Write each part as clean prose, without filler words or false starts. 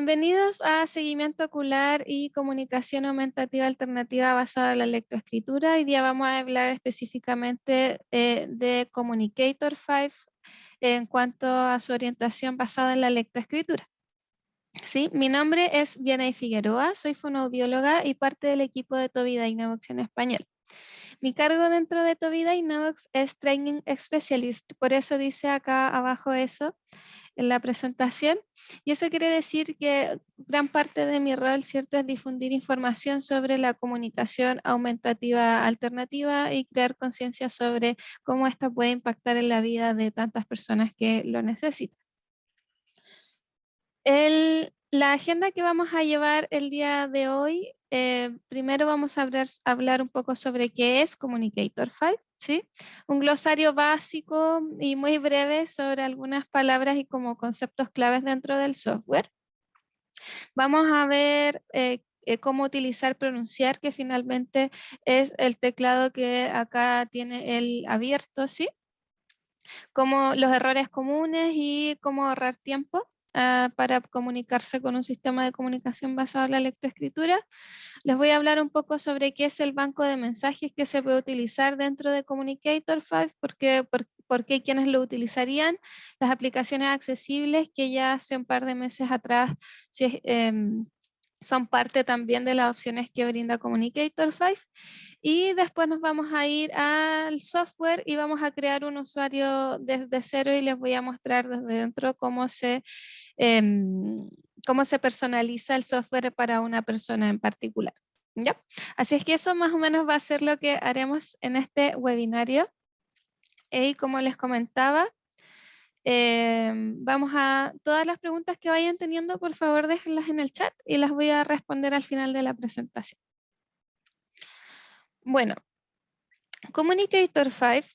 Bienvenidos a Seguimiento Ocular y Comunicación Aumentativa Alternativa basada en la lectoescritura. Hoy día vamos a hablar específicamente de Communicator 5 en cuanto a su orientación basada en la lectoescritura. Sí, mi nombre es Vianey Figueroa, soy fonoaudióloga y parte del equipo de TOVI Dynavox en español. Mi cargo dentro de TOVI Dynavox es Training Specialist, por eso dice acá abajo eso en la presentación, y eso quiere decir que gran parte de mi rol, ¿cierto?, es difundir información sobre la comunicación aumentativa alternativa y crear conciencia sobre cómo esta puede impactar en la vida de tantas personas que lo necesitan. La agenda que vamos a llevar el día de hoy, primero vamos a hablar un poco sobre qué es Communicator 5, ¿sí? Un glosario básico y muy breve sobre algunas palabras y como conceptos claves dentro del software. Vamos a ver cómo utilizar pronunciar, que finalmente es el teclado que acá tiene el abierto, ¿sí? Como los errores comunes y cómo ahorrar tiempo para comunicarse con un sistema de comunicación basado en la lectoescritura. Les voy a hablar un poco sobre qué es el banco de mensajes que se puede utilizar dentro de Communicator 5, por qué quienes lo utilizarían, las aplicaciones accesibles que ya hace un par de meses atrás son parte también de las opciones que brinda Communicator 5. Y después nos vamos a ir al software y vamos a crear un usuario desde cero y les voy a mostrar desde dentro cómo se personaliza el software para una persona en particular. ¿Ya? Así es que eso más o menos va a ser lo que haremos en este webinario. Y como les comentaba, vamos a todas las preguntas que vayan teniendo, por favor déjenlas en el chat y las voy a responder al final de la presentación. Bueno, Communicator 5,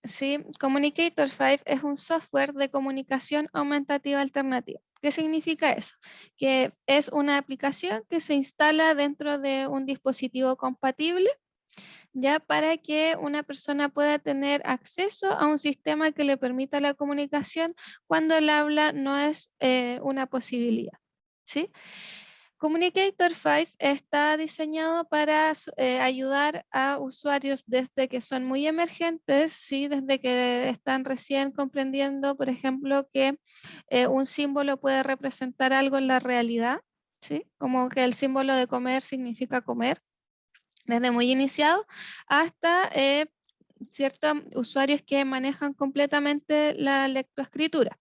¿sí? Communicator 5 es un software de comunicación aumentativa alternativa. ¿Qué significa eso? Que es una aplicación que se instala dentro de un dispositivo compatible, ya para que una persona pueda tener acceso a un sistema que le permita la comunicación cuando el habla no es una posibilidad, ¿sí? Communicator 5 está diseñado para ayudar a usuarios desde que son muy emergentes, ¿sí? Desde que están recién comprendiendo, por ejemplo, que un símbolo puede representar algo en la realidad, ¿sí? Como que el símbolo de comer significa comer, desde muy iniciado hasta ciertos usuarios que manejan completamente la lectoescritura.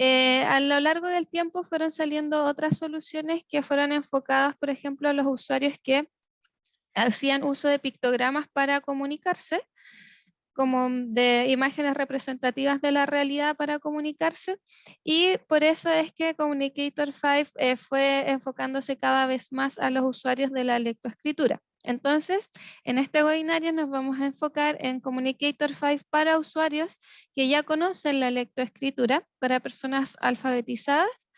A lo largo del tiempo fueron saliendo otras soluciones que fueron enfocadas, por ejemplo, a los usuarios que hacían uso de pictogramas para comunicarse, como de imágenes representativas de la realidad para comunicarse, y por eso es que Communicator 5 fue enfocándose cada vez más a los usuarios de la lectoescritura. Entonces, en este webinario nos vamos a enfocar en Communicator 5 para usuarios que ya conocen la lectoescritura, para personas alfabetizadas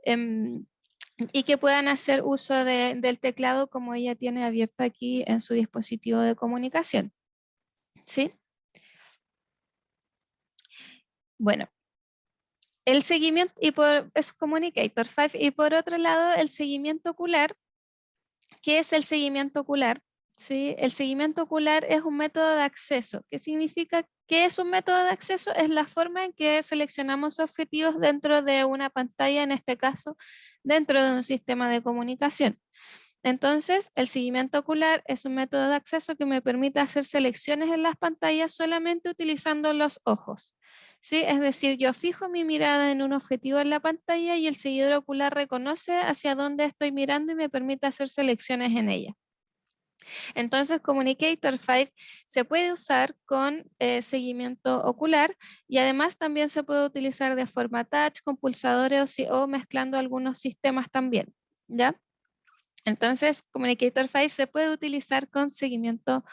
y que puedan hacer uso del teclado como ella tiene abierto aquí en su dispositivo de comunicación. ¿Sí? Bueno, el seguimiento es Communicator 5 y por otro lado el seguimiento ocular. ¿Qué es el seguimiento ocular? ¿Sí? El seguimiento ocular es un método de acceso. ¿Qué significa? ¿Qué es un método de acceso? Es la forma en que seleccionamos objetivos dentro de una pantalla, en este caso, dentro de un sistema de comunicación. Entonces, el seguimiento ocular es un método de acceso que me permite hacer selecciones en las pantallas solamente utilizando los ojos, ¿sí? Es decir, yo fijo mi mirada en un objetivo en la pantalla y el seguidor ocular reconoce hacia dónde estoy mirando y me permite hacer selecciones en ella. Entonces, Communicator 5 se puede usar con seguimiento ocular y además también se puede utilizar de forma touch, con pulsadores o mezclando algunos sistemas también, ¿ya? Entonces, Communicator 5 se puede utilizar con seguimiento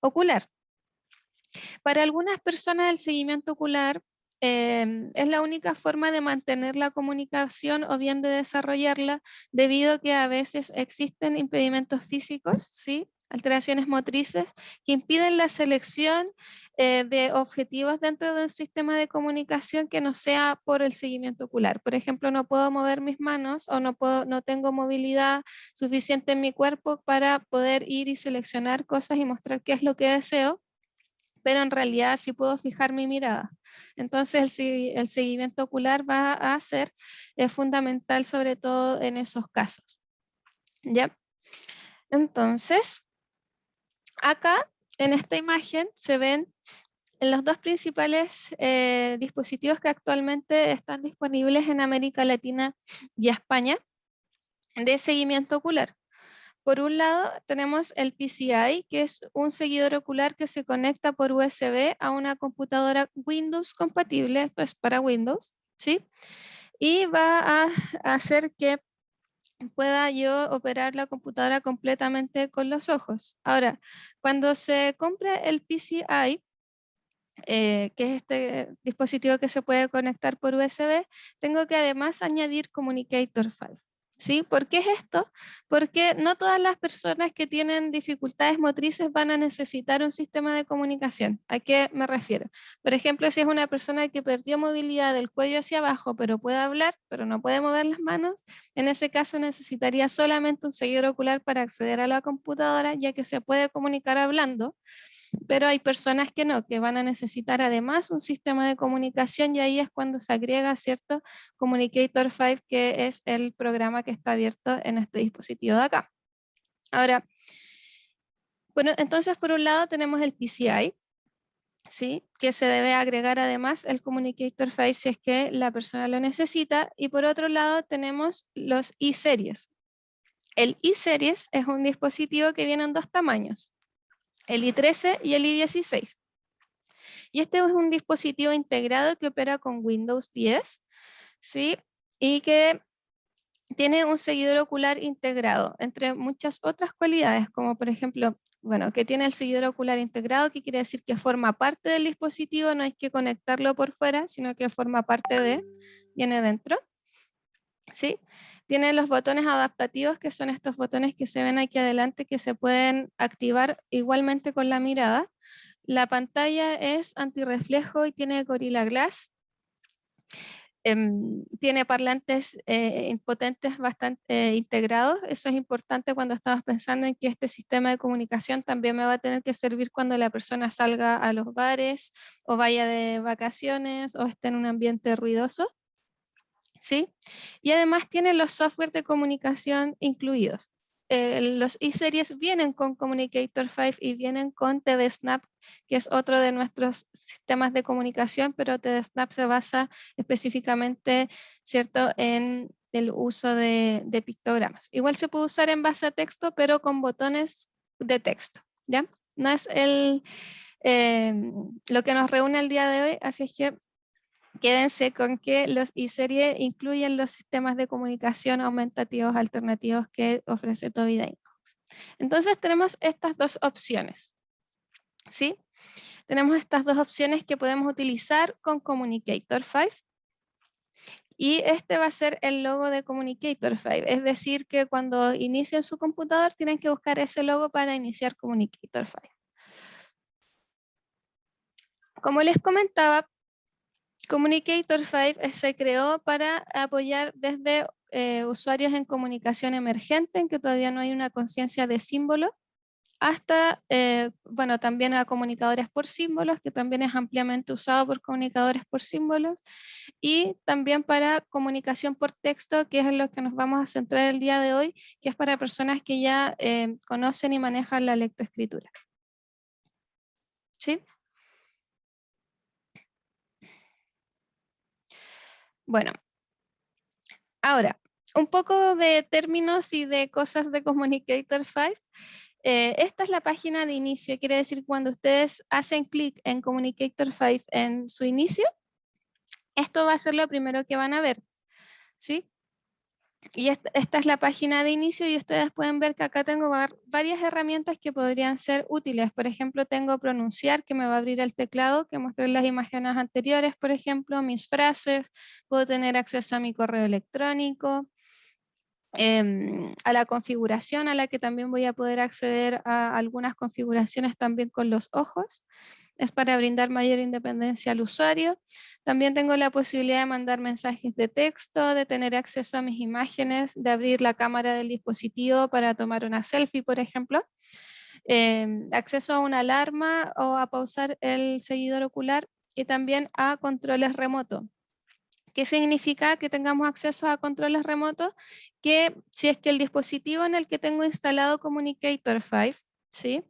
ocular. Para algunas personas el seguimiento ocular es la única forma de mantener la comunicación o bien de desarrollarla, debido a que a veces existen impedimentos físicos, ¿sí? alteraciones motrices que impiden la selección de objetivos dentro de un sistema de comunicación que no sea por el seguimiento ocular. Por ejemplo, no puedo mover mis manos o no tengo movilidad suficiente en mi cuerpo para poder ir y seleccionar cosas y mostrar qué es lo que deseo, pero en realidad sí puedo fijar mi mirada. Entonces el seguimiento ocular va a ser fundamental, sobre todo en esos casos. ¿Ya? Entonces, acá en esta imagen se ven los dos principales dispositivos que actualmente están disponibles en América Latina y España de seguimiento ocular. Por un lado tenemos el PCI, que es un seguidor ocular que se conecta por USB a una computadora Windows compatible, esto es para Windows, ¿sí? Y va a hacer que pueda yo operar la computadora completamente con los ojos. Ahora, cuando se compre el PCI, que es este dispositivo que se puede conectar por USB, tengo que además añadir Communicator 5. ¿Sí? ¿Por qué es esto? Porque no todas las personas que tienen dificultades motrices van a necesitar un sistema de comunicación. ¿A qué me refiero? Por ejemplo, si es una persona que perdió movilidad del cuello hacia abajo, pero puede hablar, pero no puede mover las manos, en ese caso necesitaría solamente un seguidor ocular para acceder a la computadora, ya que se puede comunicar hablando. Pero hay personas que no, que van a necesitar además un sistema de comunicación, y ahí es cuando se agrega, ¿cierto? Communicator 5, que es el programa que está abierto en este dispositivo de acá. Ahora, bueno, entonces por un lado tenemos el PCI, ¿sí? Que se debe agregar además el Communicator 5 si es que la persona lo necesita, y por otro lado tenemos los E-Series. El E-Series es un dispositivo que viene en dos tamaños, el i13 y el i16. Y este es un dispositivo integrado que opera con Windows 10, ¿sí? Y que tiene un seguidor ocular integrado, entre muchas otras cualidades, como por ejemplo, bueno, que tiene el seguidor ocular integrado, que quiere decir que forma parte del dispositivo, no hay que conectarlo por fuera, sino que forma parte de, viene dentro, ¿sí? Tiene los botones adaptativos, que son estos botones que se ven aquí adelante, que se pueden activar igualmente con la mirada. La pantalla es antirreflejo y tiene Gorilla Glass. Tiene parlantes potentes bastante integrados. Eso es importante cuando estamos pensando en que este sistema de comunicación también me va a tener que servir cuando la persona salga a los bares o vaya de vacaciones o esté en un ambiente ruidoso, ¿sí? Y además tiene los software de comunicación incluidos. Los E-Series vienen con Communicator 5 y vienen con TDSnap, que es otro de nuestros sistemas de comunicación, pero TDSnap se basa específicamente, ¿cierto?, en el uso de pictogramas. Igual se puede usar en base a texto, pero con botones de texto, ¿ya? No es lo que nos reúne el día de hoy, así es que quédense con que los E-Series incluyen los sistemas de comunicación aumentativos alternativos que ofrece Tobii Dynavox. Entonces tenemos estas dos opciones, ¿sí? Tenemos estas dos opciones que podemos utilizar con Communicator 5. Y este va a ser el logo de Communicator 5. Es decir, que cuando inicien su computador tienen que buscar ese logo para iniciar Communicator 5. Como les comentaba, Communicator 5 se creó para apoyar desde usuarios en comunicación emergente, en que todavía no hay una conciencia de símbolo, hasta, bueno, también a comunicadores por símbolos, que también es ampliamente usado por comunicadores por símbolos, y también para comunicación por texto, que es en lo que nos vamos a centrar el día de hoy, que es para personas que ya conocen y manejan la lectoescritura. ¿Sí? Bueno, ahora, un poco de términos y de cosas de Communicator 5. Esta es la página de inicio, quiere decir cuando ustedes hacen clic en Communicator 5 en su inicio, esto va a ser lo primero que van a ver, ¿sí? Y esta es la página de inicio, y ustedes pueden ver que acá tengo varias herramientas que podrían ser útiles. Por ejemplo, tengo pronunciar, que me va a abrir el teclado, que mostré en las imágenes anteriores, por ejemplo, mis frases, puedo tener acceso a mi correo electrónico, a la configuración, a la que también voy a poder acceder a algunas configuraciones también con los ojos. Es para brindar mayor independencia al usuario. También tengo la posibilidad de mandar mensajes de texto, de tener acceso a mis imágenes, de abrir la cámara del dispositivo para tomar una selfie, por ejemplo. Acceso a una alarma o a pausar el seguidor ocular y también a controles remotos. ¿Qué significa que tengamos acceso a controles remotos? Que si es que el dispositivo en el que tengo instalado Communicator 5, ¿sí?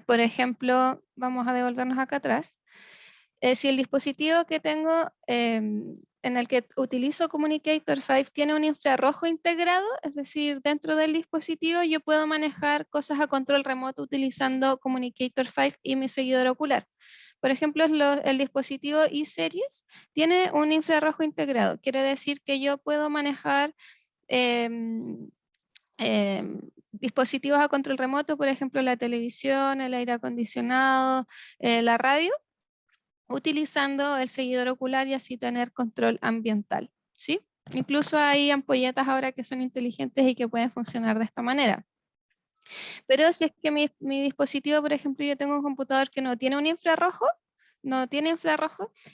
Por ejemplo, vamos a devolvernos acá atrás. Si el dispositivo que tengo en el que utilizo Communicator 5 tiene un infrarrojo integrado, es decir, dentro del dispositivo yo puedo manejar cosas a control remoto utilizando Communicator 5 y mi seguidor ocular. Por ejemplo, el dispositivo eSeries tiene un infrarrojo integrado. Quiere decir que yo puedo manejar dispositivos a control remoto, por ejemplo, la televisión, el aire acondicionado, la radio, utilizando el seguidor ocular y así tener control ambiental, ¿sí? Incluso hay ampolletas ahora que son inteligentes y que pueden funcionar de esta manera. Pero si es que mi dispositivo, por ejemplo, yo tengo un computador que no tiene un infrarrojo,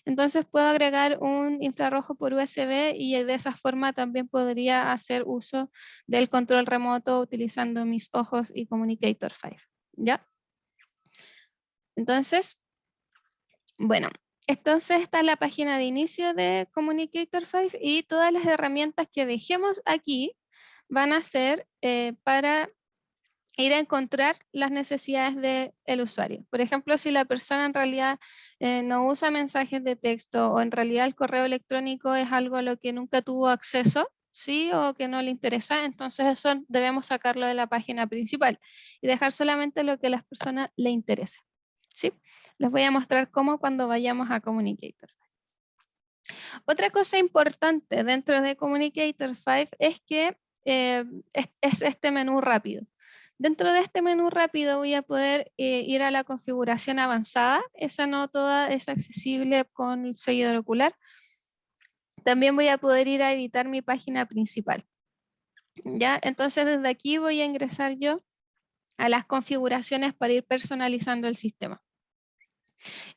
entonces puedo agregar un infrarrojo por USB y de esa forma también podría hacer uso del control remoto utilizando mis ojos y Communicator 5, ¿ya? Entonces, bueno, entonces esta es la página de inicio de Communicator 5 y todas las herramientas que dejemos aquí van a ser para ir a encontrar las necesidades del usuario. Por ejemplo, si la persona en realidad no usa mensajes de texto o en realidad el correo electrónico es algo a lo que nunca tuvo acceso, ¿sí? O que no le interesa, entonces eso debemos sacarlo de la página principal y dejar solamente lo que a las personas le interesa, ¿sí? Les voy a mostrar cómo cuando vayamos a Communicator. Otra cosa importante dentro de Communicator 5 es que es este menú rápido. Dentro de este menú rápido voy a poder ir a la configuración avanzada. Esa no toda es accesible con el seguidor ocular. También voy a poder ir a editar mi página principal. ¿Ya? Entonces desde aquí voy a ingresar yo a las configuraciones para ir personalizando el sistema.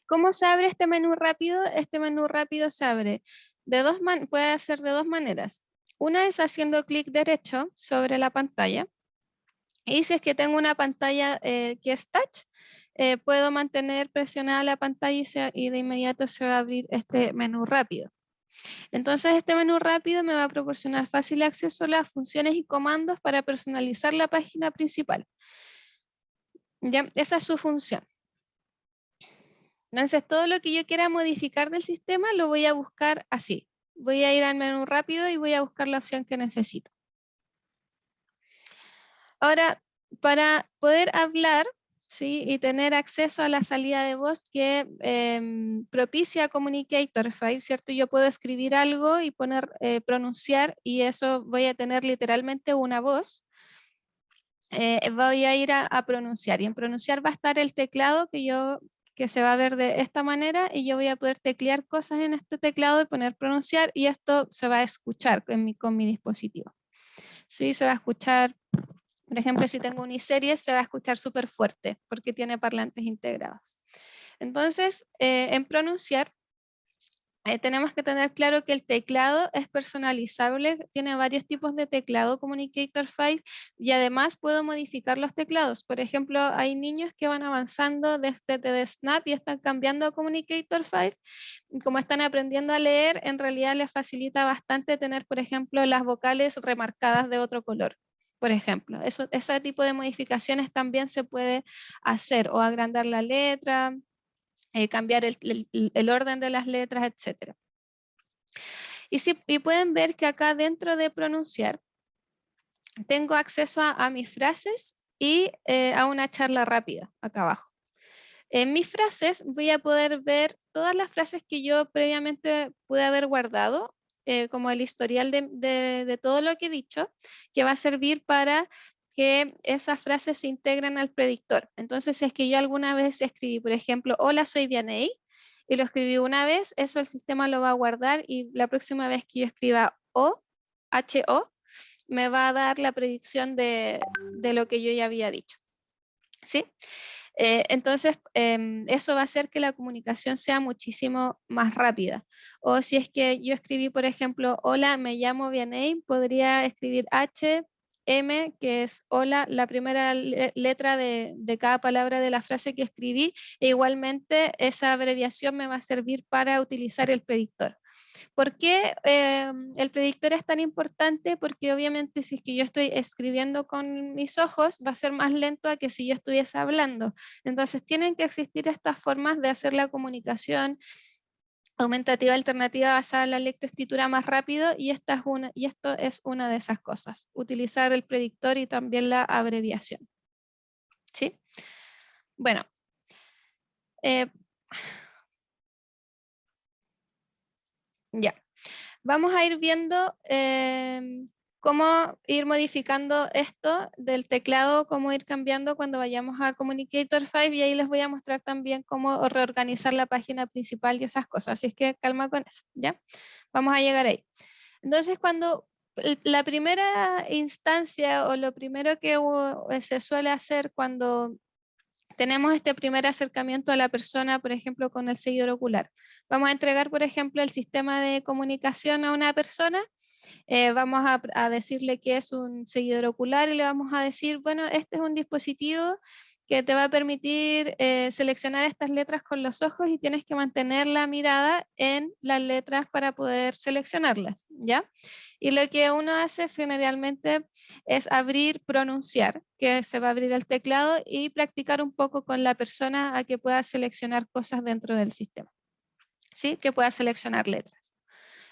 ¿Cómo se abre este menú rápido? Este menú rápido se abre puede ser de dos maneras. Una es haciendo clic derecho sobre la pantalla. Y si es que tengo una pantalla que es touch, puedo mantener presionada la pantalla y de inmediato se va a abrir este menú rápido. Entonces este menú rápido me va a proporcionar fácil acceso a las funciones y comandos para personalizar la página principal. ¿Ya? Esa es su función. Entonces todo lo que yo quiera modificar del sistema lo voy a buscar así. Voy a ir al menú rápido y voy a buscar la opción que necesito. Ahora, para poder hablar, ¿sí? Y tener acceso a la salida de voz que propicia Communicator 5, ¿cierto? Yo puedo escribir algo y poner pronunciar y eso voy a tener literalmente una voz. Voy a ir a pronunciar y en pronunciar va a estar el teclado que se va a ver de esta manera y yo voy a poder teclear cosas en este teclado y poner pronunciar y esto se va a escuchar con mi dispositivo. Sí, se va a escuchar. Por ejemplo, si tengo uniseries, se va a escuchar súper fuerte porque tiene parlantes integrados. Entonces, en pronunciar, tenemos que tener claro que el teclado es personalizable, tiene varios tipos de teclado Communicator 5 y además puedo modificar los teclados. Por ejemplo, hay niños que van avanzando desde TD Snap y están cambiando a Communicator 5. Y como están aprendiendo a leer, en realidad les facilita bastante tener, por ejemplo, las vocales remarcadas de otro color. Por ejemplo, ese tipo de modificaciones también se puede hacer o agrandar la letra, cambiar el orden de las letras, etc. Y pueden ver que acá dentro de pronunciar tengo acceso a mis frases y a una charla rápida acá abajo. En mis frases voy a poder ver todas las frases que yo previamente pude haber guardado, como el historial de todo lo que he dicho, que va a servir para que esas frases se integren al predictor. Entonces, si es que yo alguna vez escribí, por ejemplo, hola, soy Vianey, y lo escribí una vez, eso el sistema lo va a guardar y la próxima vez que yo escriba O, H-O, me va a dar la predicción de lo que yo ya había dicho. ¿Sí? Entonces, eso va a hacer que la comunicación sea muchísimo más rápida. O si es que yo escribí, por ejemplo, hola, me llamo Vianey, podría escribir HM, que es hola, la primera letra de cada palabra de la frase que escribí, e igualmente esa abreviación me va a servir para utilizar el predictor. ¿Por qué el predictor es tan importante? Porque obviamente si es que yo estoy escribiendo con mis ojos va a ser más lento a que si yo estuviese hablando. Entonces tienen que existir estas formas de hacer la comunicación aumentativa alternativa basada en la lectoescritura más rápido y esto es una de esas cosas. Utilizar el predictor y también la abreviación. ¿Sí? Bueno. Ya. Vamos a ir viendo cómo ir modificando esto del teclado, cómo ir cambiando cuando vayamos a Communicator 5 y ahí les voy a mostrar también cómo reorganizar la página principal y esas cosas. Así es que calma con eso, ¿ya? Vamos a llegar ahí. Entonces, cuando la primera instancia o lo primero que se suele hacer cuando tenemos este primer acercamiento a la persona, por ejemplo, con el seguidor ocular. Vamos a entregar, por ejemplo, el sistema de comunicación a una persona. Vamos a decirle que es un seguidor ocular y le vamos a decir, bueno, este es un dispositivo que te va a permitir seleccionar estas letras con los ojos y tienes que mantener la mirada en las letras para poder seleccionarlas, ¿ya? Y lo que uno hace generalmente es abrir, pronunciar, que se va a abrir el teclado y practicar un poco con la persona a que pueda seleccionar cosas dentro del sistema, ¿sí? Que pueda seleccionar letras.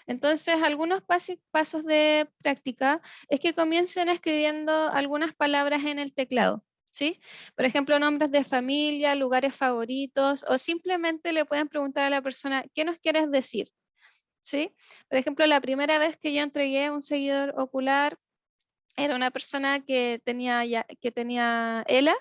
Entonces, algunos pasos de práctica es que comiencen escribiendo algunas palabras en el teclado, ¿sí? Por ejemplo, nombres de familia, lugares favoritos, o simplemente le pueden preguntar a la persona, ¿qué nos quieres decir? ¿Sí? Por ejemplo, la primera vez que yo entregué un seguidor ocular, era una persona que tenía ELA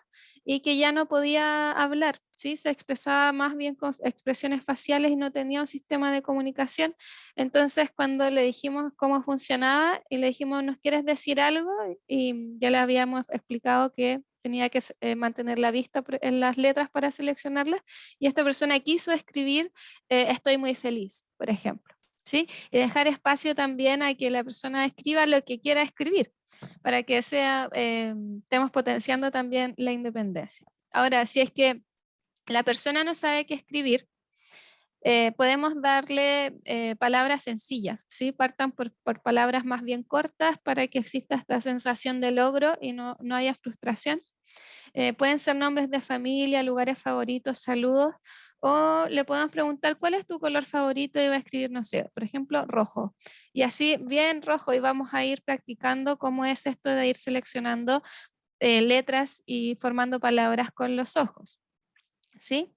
y que ya no podía hablar, ¿sí? Se expresaba más bien con expresiones faciales y no tenía un sistema de comunicación. Entonces, cuando le dijimos cómo funcionaba y le dijimos, ¿nos quieres decir algo? Y ya le habíamos explicado que tenía que mantener la vista en las letras para seleccionarlas y esta persona quiso escribir, estoy muy feliz, por ejemplo. ¿Sí? Y dejar espacio también a que la persona escriba lo que quiera escribir, para que estemos potenciando también la independencia. Ahora, si es que la persona no sabe qué escribir, podemos darle palabras sencillas, ¿sí? Partan por palabras más bien cortas para que exista esta sensación de logro y no haya frustración. Pueden ser nombres de familia, lugares favoritos, saludos, o le podemos preguntar cuál es tu color favorito y va a escribir, no sé, por ejemplo, rojo. Y así, bien rojo, y vamos a ir practicando cómo es esto de ir seleccionando letras y formando palabras con los ojos. ¿Sí?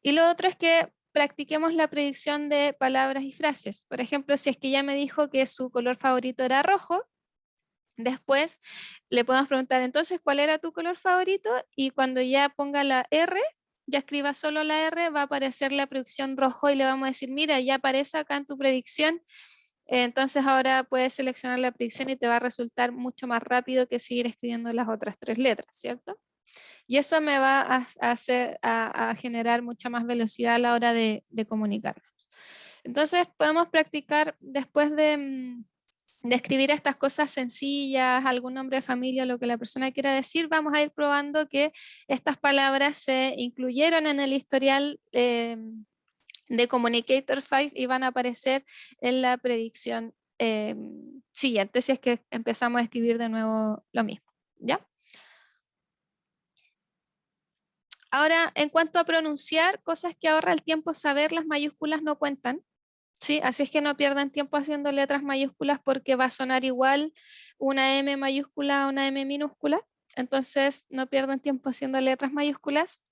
Y lo otro es que practiquemos la predicción de palabras y frases. Por ejemplo, si es que ella me dijo que su color favorito era rojo, después le podemos preguntar entonces cuál era tu color favorito y cuando ya ponga la R, ya escriba solo la R, va a aparecer la predicción rojo y le vamos a decir, mira, ya aparece acá en tu predicción, entonces ahora puedes seleccionar la predicción y te va a resultar mucho más rápido que seguir escribiendo las otras tres letras, ¿cierto? Y eso me va a hacer a generar mucha más velocidad a la hora de comunicarnos. Entonces podemos practicar después de escribir estas cosas sencillas, algún nombre de familia, lo que la persona quiera decir, vamos a ir probando que estas palabras se incluyeron en el historial de Communicator 5 y van a aparecer en la predicción siguiente, si es que empezamos a escribir de nuevo lo mismo, ¿ya? Ahora, en cuanto a pronunciar, cosas que ahorra el tiempo saber, las mayúsculas no cuentan. Sí, así es que no pierdan tiempo haciendo letras mayúsculas porque va a sonar igual una M mayúscula a una M minúscula. Entonces, no pierdan tiempo haciendo letras mayúsculas.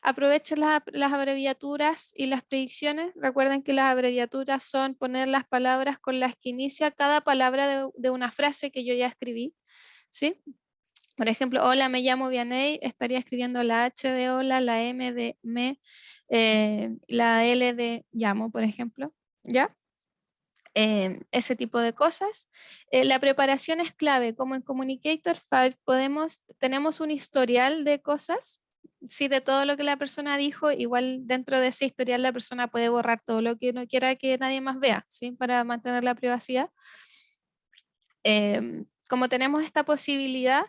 Aprovechen las abreviaturas y las predicciones. Recuerden que las abreviaturas son poner las palabras con las que inicia cada palabra de una frase que yo ya escribí. ¿Sí? Por ejemplo, hola, me llamo Vianey, estaría escribiendo la H de hola, la M de me, la L de llamo, por ejemplo. ¿Ya? ese tipo de cosas. La preparación es clave. Como en Communicator 5 tenemos un historial de cosas. Sí, de todo lo que la persona dijo, igual dentro de ese historial la persona puede borrar todo lo que no quiera que nadie más vea, ¿sí? Para mantener la privacidad. Como tenemos esta posibilidad,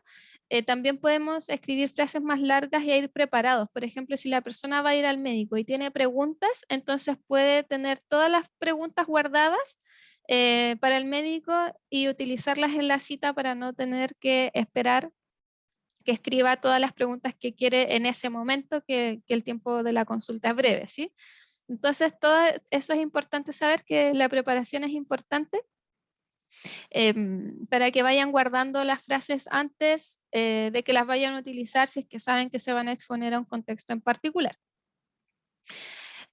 también podemos escribir frases más largas y ir preparados. Por ejemplo, si la persona va a ir al médico y tiene preguntas, entonces puede tener todas las preguntas guardadas para el médico y utilizarlas en la cita para no tener que esperar que escriba todas las preguntas que quiere en ese momento, que el tiempo de la consulta es breve, ¿sí? Entonces, todo eso es importante saber, que la preparación es importante para que vayan guardando las frases antes de que las vayan a utilizar, si es que saben que se van a exponer a un contexto en particular.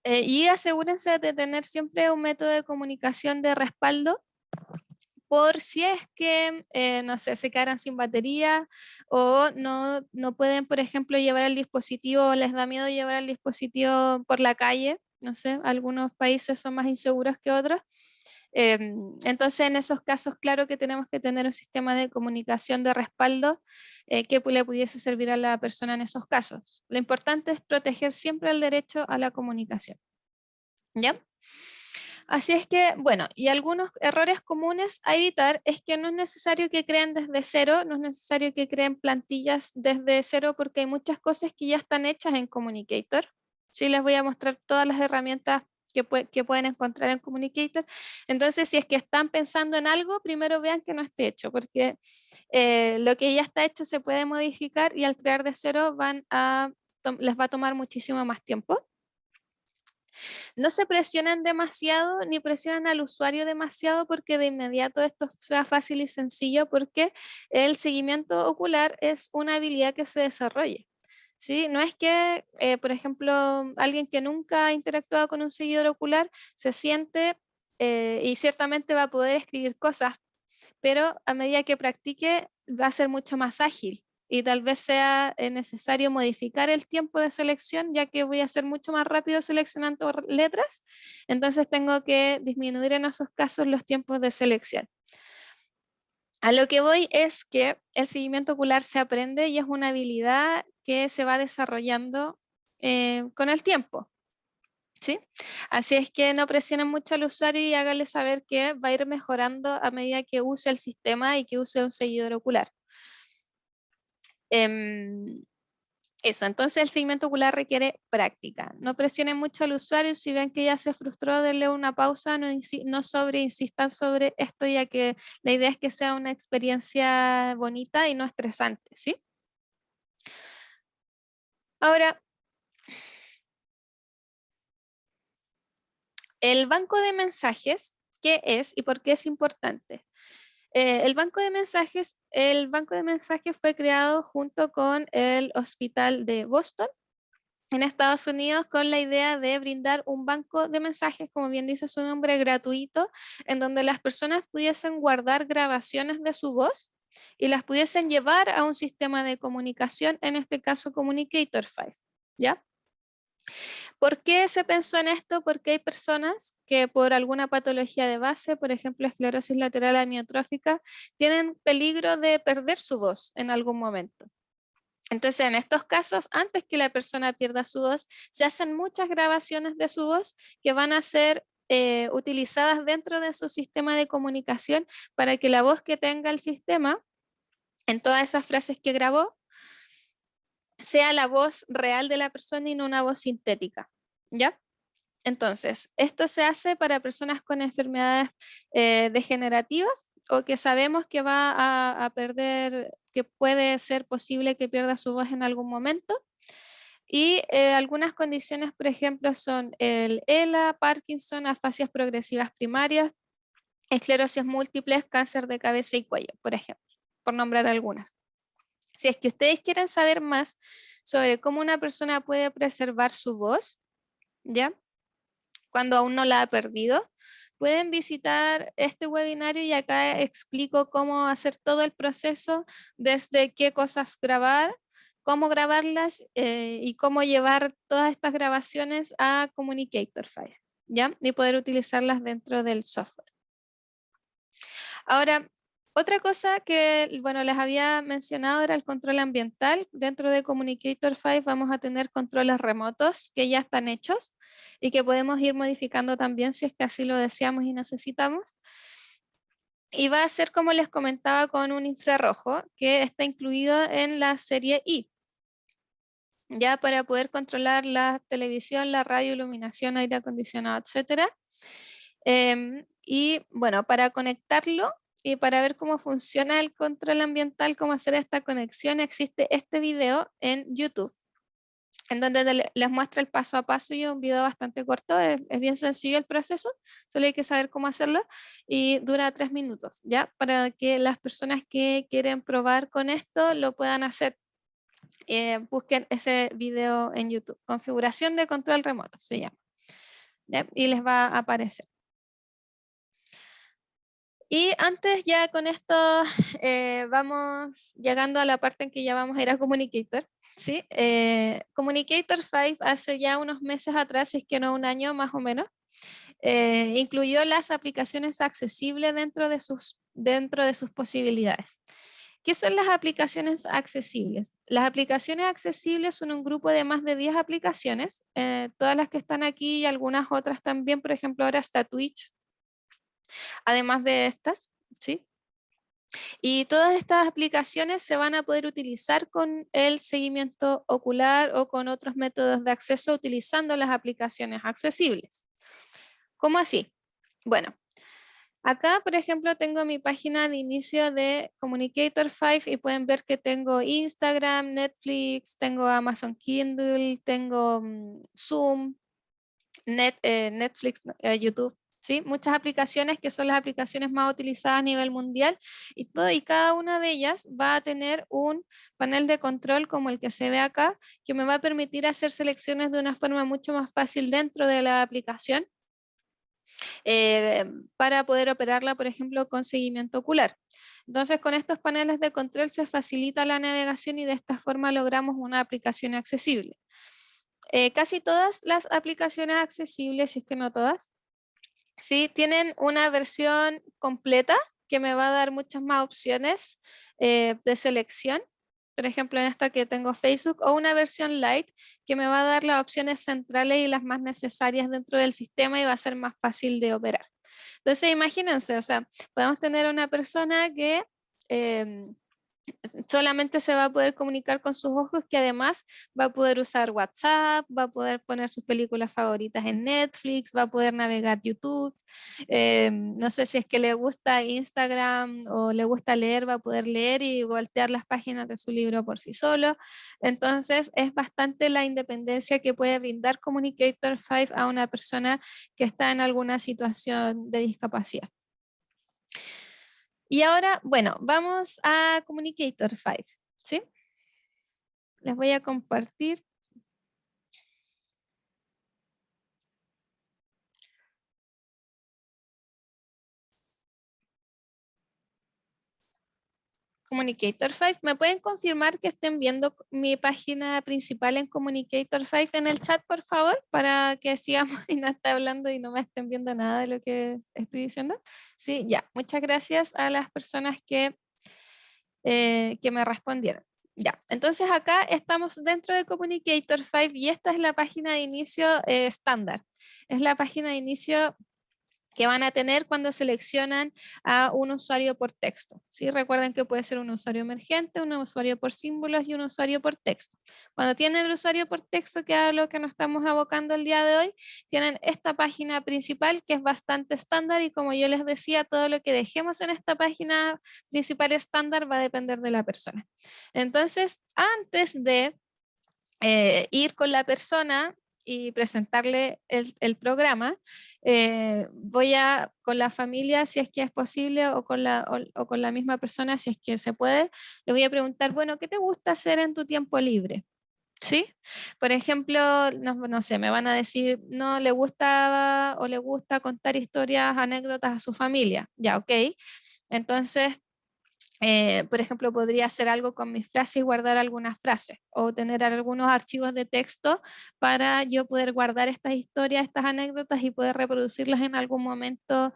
Y asegúrense de tener siempre un método de comunicación de respaldo por si es que, no sé, se quedaron sin batería o no pueden, por ejemplo, llevar el dispositivo, o les da miedo llevar el dispositivo por la calle. No sé, algunos países son más inseguros que otros. Entonces, en esos casos, claro que tenemos que tener un sistema de comunicación de respaldo que le pudiese servir a la persona en esos casos. Lo importante es proteger siempre el derecho a la comunicación. ¿Ya? Así es que, bueno, y algunos errores comunes a evitar es que no es necesario que creen desde cero, no es necesario que creen plantillas desde cero, porque hay muchas cosas que ya están hechas en Communicator. Sí, les voy a mostrar todas las herramientas que pueden encontrar en Communicator. Entonces, si es que están pensando en algo, primero vean que no esté hecho, porque lo que ya está hecho se puede modificar y al crear de cero les va a tomar muchísimo más tiempo. No se presionan demasiado ni presionan al usuario demasiado, porque de inmediato esto sea fácil y sencillo, porque el seguimiento ocular es una habilidad que se desarrolla. ¿Sí? No es que, por ejemplo, alguien que nunca ha interactuado con un seguidor ocular se siente y ciertamente va a poder escribir cosas, pero a medida que practique va a ser mucho más ágil y tal vez sea necesario modificar el tiempo de selección, ya que voy a ser mucho más rápido seleccionando letras, entonces tengo que disminuir en esos casos los tiempos de selección. A lo que voy es que el seguimiento ocular se aprende y es una habilidad que se va desarrollando con el tiempo. ¿Sí? Así es que no presionen mucho al usuario y háganle saber que va a ir mejorando a medida que use el sistema y que use un seguidor ocular. Eso, entonces el seguimiento ocular requiere práctica. No presionen mucho al usuario. Si ven que ya se frustró, denle una pausa, no insistan sobre esto, ya que la idea es que sea una experiencia bonita y no estresante, ¿sí? Ahora, el banco de mensajes, ¿qué es y por qué es importante? El banco de mensajes fue creado junto con el Hospital de Boston en Estados Unidos, con la idea de brindar un banco de mensajes, como bien dice su nombre, gratuito, en donde las personas pudiesen guardar grabaciones de su voz y las pudiesen llevar a un sistema de comunicación, en este caso Communicator 5, ¿ya? ¿Por qué se pensó en esto? Porque hay personas que por alguna patología de base, por ejemplo, esclerosis lateral amiotrófica, tienen peligro de perder su voz en algún momento. Entonces, en estos casos, antes que la persona pierda su voz, se hacen muchas grabaciones de su voz que van a ser utilizadas dentro de su sistema de comunicación, para que la voz que tenga el sistema en todas esas frases que grabó sea la voz real de la persona y no una voz sintética, ¿ya? Entonces, esto se hace para personas con enfermedades degenerativas, o que sabemos que va a perder, que puede ser posible que pierda su voz en algún momento. Y algunas condiciones, por ejemplo, son el ELA, Parkinson, afasias progresivas primarias, esclerosis múltiples, cáncer de cabeza y cuello, por ejemplo, por nombrar algunas. Si es que ustedes quieren saber más sobre cómo una persona puede preservar su voz, ¿ya? Cuando aún no la ha perdido, pueden visitar este webinario, y acá explico cómo hacer todo el proceso, desde qué cosas grabar, cómo grabarlas y cómo llevar todas estas grabaciones a Communicator 5, ¿ya? Y poder utilizarlas dentro del software. Ahora, otra cosa que, bueno, les había mencionado era el control ambiental. Dentro de Communicator 5 vamos a tener controles remotos que ya están hechos y que podemos ir modificando también si es que así lo deseamos y necesitamos. Y va a ser, como les comentaba, con un infrarrojo que está incluido en la serie I, ya para poder controlar la televisión, la radio, iluminación, aire acondicionado, etcétera. Y bueno, para conectarlo y para ver cómo funciona el control ambiental, cómo hacer esta conexión, existe este video en YouTube, en donde les muestra el paso a paso y es un video bastante corto, es bien sencillo el proceso, solo hay que saber cómo hacerlo y dura 3 minutos, ¿ya? Para que las personas que quieren probar con esto lo puedan hacer. Busquen ese video en YouTube, configuración de control remoto se llama, ¿ya? Y les va a aparecer. Y antes ya con esto vamos llegando a la parte en que ya vamos a ir a Communicator. ¿Sí? Communicator 5 hace ya unos meses atrás, si es que no un año más o menos, incluyó las aplicaciones accesibles dentro de sus posibilidades. ¿Qué son las aplicaciones accesibles? Las aplicaciones accesibles son un grupo de más de 10 aplicaciones, todas las que están aquí y algunas otras también, por ejemplo ahora está Twitch, además de estas, ¿sí? Y todas estas aplicaciones se van a poder utilizar con el seguimiento ocular o con otros métodos de acceso utilizando las aplicaciones accesibles. ¿Cómo así? Bueno, acá, por ejemplo, tengo mi página de inicio de Communicator 5 y pueden ver que tengo Instagram, Netflix, tengo Amazon Kindle, tengo Zoom, Netflix, YouTube. ¿Sí? Muchas aplicaciones que son las aplicaciones más utilizadas a nivel mundial y cada una de ellas va a tener un panel de control como el que se ve acá, que me va a permitir hacer selecciones de una forma mucho más fácil dentro de la aplicación para poder operarla, por ejemplo, con seguimiento ocular. Entonces, con estos paneles de control se facilita la navegación y de esta forma logramos una aplicación accesible. Casi todas las aplicaciones accesibles, si es que no todas, sí, tienen una versión completa que me va a dar muchas más opciones de selección. Por ejemplo, en esta que tengo Facebook, o una versión light que me va a dar las opciones centrales y las más necesarias dentro del sistema y va a ser más fácil de operar. Entonces, imagínense, o sea, podemos tener una persona que solamente se va a poder comunicar con sus ojos, que además va a poder usar WhatsApp, va a poder poner sus películas favoritas en Netflix, va a poder navegar YouTube, no sé si es que le gusta Instagram o le gusta leer, va a poder leer y voltear las páginas de su libro por sí solo. Entonces es bastante la independencia que puede brindar Communicator 5 a una persona que está en alguna situación de discapacidad. Y ahora, bueno, vamos a Communicator 5, ¿sí? Les voy a compartir. Communicator 5. ¿Me pueden confirmar que estén viendo mi página principal en Communicator 5 en el chat, por favor? Para que sigamos y no esté hablando y no me estén viendo nada de lo que estoy diciendo. Sí, ya. Muchas gracias a las personas que me respondieron. Ya, entonces acá estamos dentro de Communicator 5 y esta es la página de inicio estándar. Es la página de inicio que van a tener cuando seleccionan a un usuario por texto. ¿Sí? Recuerden que puede ser un usuario emergente, un usuario por símbolos y un usuario por texto. Cuando tienen el usuario por texto, que es lo que nos estamos abocando el día de hoy, tienen esta página principal que es bastante estándar y como yo les decía, todo lo que dejemos en esta página principal estándar va a depender de la persona. Entonces, antes de ir con la persona y presentarle el programa, voy a con la familia si es que es posible o con la misma persona si es que se puede, le voy a preguntar, bueno, ¿qué te gusta hacer en tu tiempo libre? ¿Sí? Por ejemplo, no sé, me van a decir, no le gusta o le gusta contar historias, anécdotas a su familia. Ya, ok. Entonces, Por ejemplo, podría hacer algo con mis frases y guardar algunas frases o tener algunos archivos de texto para yo poder guardar estas historias, estas anécdotas y poder reproducirlas en algún momento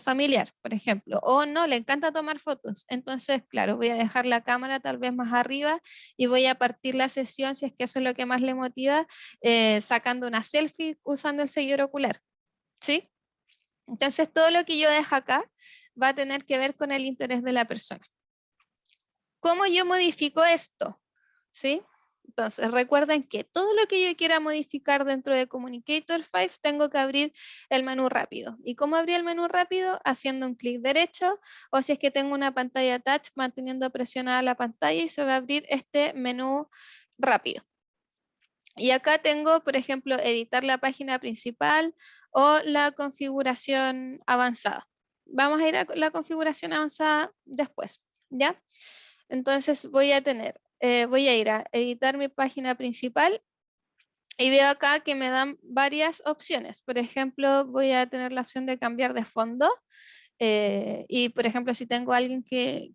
familiar, por ejemplo. O no, le encanta tomar fotos. Entonces, claro, voy a dejar la cámara tal vez más arriba y voy a partir la sesión, si es que eso es lo que más le motiva, sacando una selfie usando el seguidor ocular. ¿Sí? Entonces, todo lo que yo dejo acá va a tener que ver con el interés de la persona. ¿Cómo yo modifico esto? ¿Sí? Entonces, recuerden que todo lo que yo quiera modificar dentro de Communicator 5, tengo que abrir el menú rápido. ¿Y cómo abrir el menú rápido? Haciendo un clic derecho, o si es que tengo una pantalla touch, manteniendo presionada la pantalla y se va a abrir este menú rápido. Y acá tengo, por ejemplo, editar la página principal o la configuración avanzada. Vamos a ir a la configuración avanzada después, ¿ya? Entonces voy a ir a editar mi página principal y veo acá que me dan varias opciones. Por ejemplo, voy a tener la opción de cambiar de fondo. Y por ejemplo, si tengo a alguien que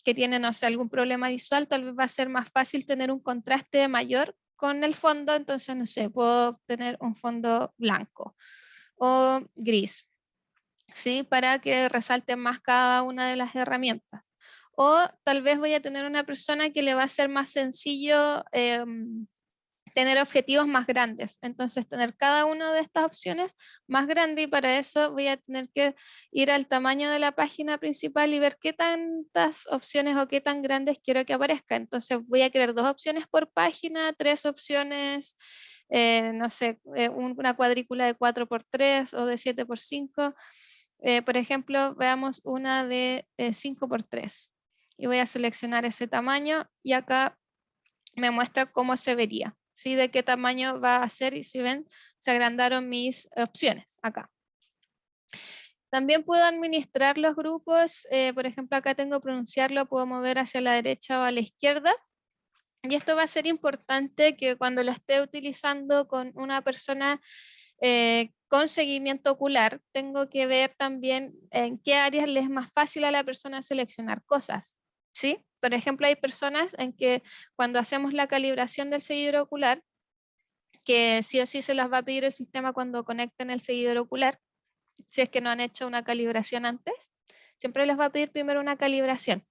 tiene, no sé, algún problema visual, tal vez va a ser más fácil tener un contraste mayor con el fondo. Entonces, no sé, puedo tener un fondo blanco o gris, ¿sí? Para que resalte más cada una de las herramientas. O tal vez voy a tener una persona que le va a ser más sencillo tener objetivos más grandes. Entonces, tener cada una de estas opciones más grande, y para eso voy a tener que ir al tamaño de la página principal y ver qué tantas opciones o qué tan grandes quiero que aparezca. Entonces, voy a crear 2 opciones por página, 3 opciones, no sé, una cuadrícula de 4x3 o de 7x5. Por ejemplo, veamos una de 5x3 y voy a seleccionar ese tamaño y acá me muestra cómo se vería, ¿sí? De qué tamaño va a ser, y si ven, se agrandaron mis opciones acá. También puedo administrar los grupos, por ejemplo, acá tengo pronunciarlo, puedo mover hacia la derecha o a la izquierda. Y esto va a ser importante que cuando lo esté utilizando con una persona con seguimiento ocular, tengo que ver también en qué áreas le es más fácil a la persona seleccionar cosas, ¿sí? Por ejemplo, hay personas en que cuando hacemos la calibración del seguidor ocular, que sí o sí se las va a pedir el sistema cuando conecten el seguidor ocular, si es que no han hecho una calibración antes, siempre les va a pedir primero una calibración.